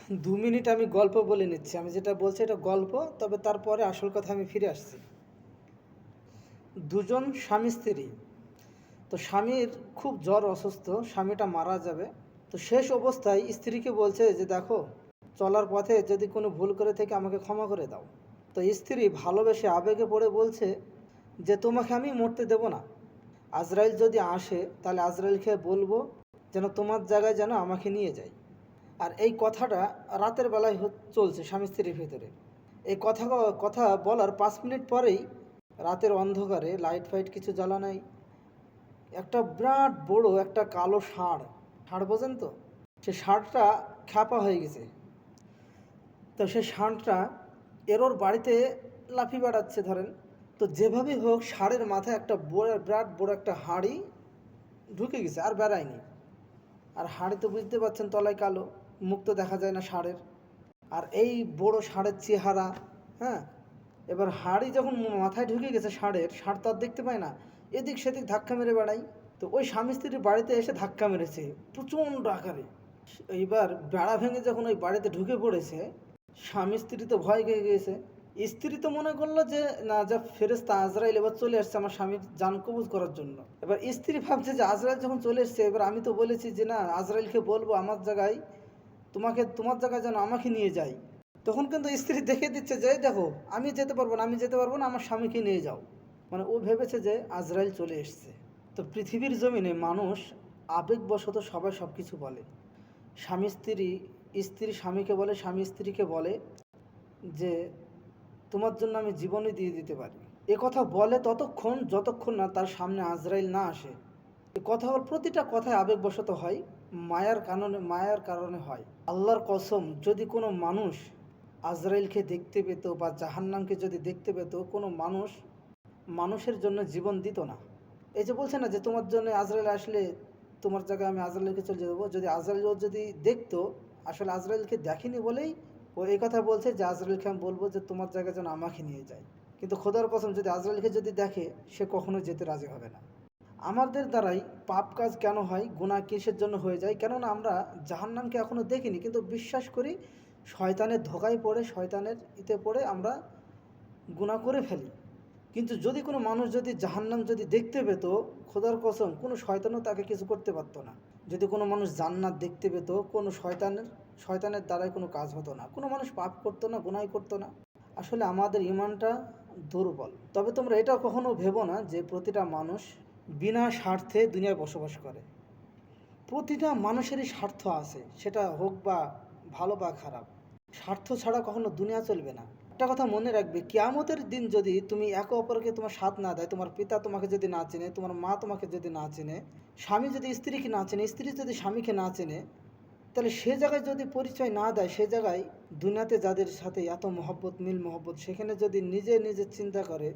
2 minute আমি গল্প বলে নিচ্ছি। আমি যেটা বলছি এটা গল্প, তবে তারপরে আসল কথা আমি ফিরে আসছি। দুজন স্বামী স্ত্রী। তো স্বামীর খুব জ্বর, অসুস্থ, স্বামীটা মারা যাবে। তো শেষ অবস্থায় স্ত্রীকে বলছে যে দেখো, চলার পথে যদি কোনো ভুল করে থেকে আমাকে ক্ষমা করে দাও। তো স্ত্রী ভালোবেসে আবেগে পড়ে বলছে যে তোমাকে আমি মরতে দেব না। আজরাইল যদি আসে তাহলে আজরাইলকে বলবো যেন তোমার জায়গায় যেন আমাকে নিয়ে যায়। আর এই কথাটা রাতের বেলায় চলছে স্বামী স্ত্রীর ভিতরে। এই কথা বলার 5 মিনিট পরেই রাতের অন্ধকারে লাইট ফাইট কিছু জ্বালা নাই, একটা বিরাট বড় একটা কালো ষাঁড়, ষাঁড় বোঝেন তো, সে ষাঁড়টা খ্যাপা হয়ে গেছে। তো সেই ষাঁড়টা এরোর বাড়িতে লাফি বেড়াচ্ছে ধরেন। তো যেভাবেই হোক ষাঁড়ের মাথায় একটা বিরাট বড় একটা হাঁড়ি ঢুকে গেছে, আর বেড়ায়নি। আর হাঁড়ি তো বুঝতে পারছেন তলায় কালো, মুখ তো দেখা যায় না ষাঁড়ের। আর এই বড় ষাঁড়ের চেহারা, হ্যাঁ। এবার হাঁড়ি যখন মাথায় ঢুকে গেছে ষাঁড়ের, ষাঁড় তো আর দেখতে পায় না, এদিক সেদিক ধাক্কা মেরে বেড়াই। তো ওই স্বামী স্ত্রীর বাড়িতে এসে ধাক্কা মেরেছে প্রচণ্ড আকারে। এইবার বেড়া ভেঙে যখন ওই বাড়িতে ঢুকে পড়েছে, স্বামী স্ত্রী তো ভয় পেয়ে গিয়েছে। স্ত্রী তো মনে করলো যে না, যা ফেরেশতা আজরাইল এবার চলে আসছে আমার স্বামীর জান কবজ করার জন্য। এবার স্ত্রী ভাবছে যে আজরাইল যখন চলে এসছে, এবার আমি তো বলেছি যে না, আজরাইলকে বলবো আমার জায়গায় তোমার জায়গায় যেন আমাকে নিয়ে যায়। তখন কিন্তু স্ত্রী দেখে দিচ্ছে যে দেখো, আমি যেতে পারবো না, আমার স্বামীকে নিয়ে যাও। মানে ও ভেবেছে যে আজরাইল চলে এসছে। তো পৃথিবীর জমিনে মানুষ আবেগবশত সবাই সব কিছু বলে। স্বামী স্ত্রী, স্ত্রী স্বামীকে বলে, স্বামী স্ত্রীকে বলে যে তোমার জন্য আমি জীবনই দিয়ে দিতে পারি। এ কথা বলে ততক্ষণ যতক্ষণ না তার সামনে আজরাইল না আসে। এ কথা, প্রতিটা কথায় আবেগবশত হয়, মায়ার কারণে হয়। আল্লাহর কসম, যদি কোনো মানুষ আজরাইলকে দেখতে পেত বা জাহান্নামকে যদি দেখতে পেত, কোনো মানুষের জন্য জীবন দিত না। এই যে বলছে না যে তোমার জন্য আজরাইল আসলে তোমার জায়গায় আমি আজরাইলকে চলে যাবো, যদি আজরাইল যদি দেখতো, আসলে আজরাইলকে দেখেনি বলেই ও এই কথা বলছে যে আজরাইলকে আমি বলবো যে তোমার জায়গায় যেন আমাকে নিয়ে যায়। কিন্তু খোদার কসম, যদি আজরাইলকে যদি দেখে, সে কখনো যেতে রাজি হবে না। আমাদের দ্বারাই পাপ কাজ কেন হয়, গুনাহ কিসের জন্য হয়ে যায়? কেননা আমরা জাহান্নামকে এখনও দেখিনি, কিন্তু বিশ্বাস করি শয়তানের ধোকায় পড়ে, শয়তানের ইতে পড়ে আমরা গুনাহ করে ফেলি। কিন্তু যদি কোনো মানুষ যদি জাহান্নাম যদি দেখতে পেত, খোদার কসম কোনো শয়তানও তাকে কিছু করতে পারতো না। যদি কোনো মানুষ জান্নাত দেখতে পেত, কোনো শয়তানের দ্বারাই কোনো কাজ হতো না, কোনো মানুষ পাপ করতো না, গুনাহ করতো না। আসলে আমাদের ইমানটা দুর্বল। তবে তোমরা এটা কখনো ভেবো না যে প্রতিটা মানুষ বিনা স্বার্থে দুনিয়ায় বসবাস করে। প্রতিটা মানুষেরই স্বার্থ আছে, সেটা হোক বা ভালো বা খারাপ। স্বার্থ ছাড়া কখনো দুনিয়া চলবে না। একটা কথা মনে রাখবে, কিয়ামতের দিন যদি তুমি একে অপরকে তোমার সাথ না দেয়, তোমার পিতা তোমাকে যদি না চেনে, তোমার মা তোমাকে যদি না চেনে, স্বামী যদি স্ত্রীকে না চেনে, স্ত্রী যদি স্বামীকে না চেনে, তাহলে সে জায়গায় যদি পরিচয় না দেয়, সে জায়গায় দুনিয়াতে যাদের সাথে এত মহব্বত, মিল মহব্বত, সেখানে যদি নিজে চিন্তা করে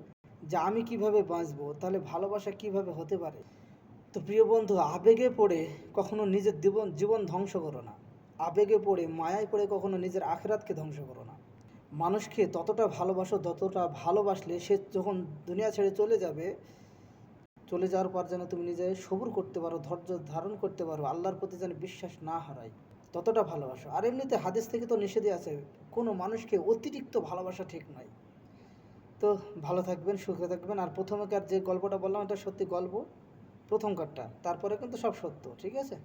যে আমি কিভাবে বাঁচবো, তাহলে ভালোবাসা কিভাবে হতে পারে? তো প্রিয় বন্ধু, আবেগে পড়ে কখনো নিজের জীবন ধ্বংস করো না। আবেগে পড়ে, মায়ায় পড়ে কখনো নিজের আখিরাতকে ধ্বংস করো না। মানুষকে ততটা ভালোবাসো, যতটা ভালোবাসলে সে যখন দুনিয়া ছেড়ে চলে যাবে, চলে যাওয়ার পর যেন তুমি নিজে সবুর করতে পারো, ধৈর্য ধারণ করতে পারো, আল্লাহর প্রতি যেন বিশ্বাস না হারাই, ততটা ভালোবাসো। আর এমনিতে হাদিস থেকে তো নিষেধই আছে, কোনো মানুষকে অতিরিক্ত ভালোবাসা ঠিক নয়। তো ভালো থাকবেন, সুখে থাকবেন। আর প্রথমকার যে গল্পটা বললাম, এটা সত্যি গল্প, প্রথমকারটা, তারপরে কিন্তু সব সত্য, ঠিক আছে।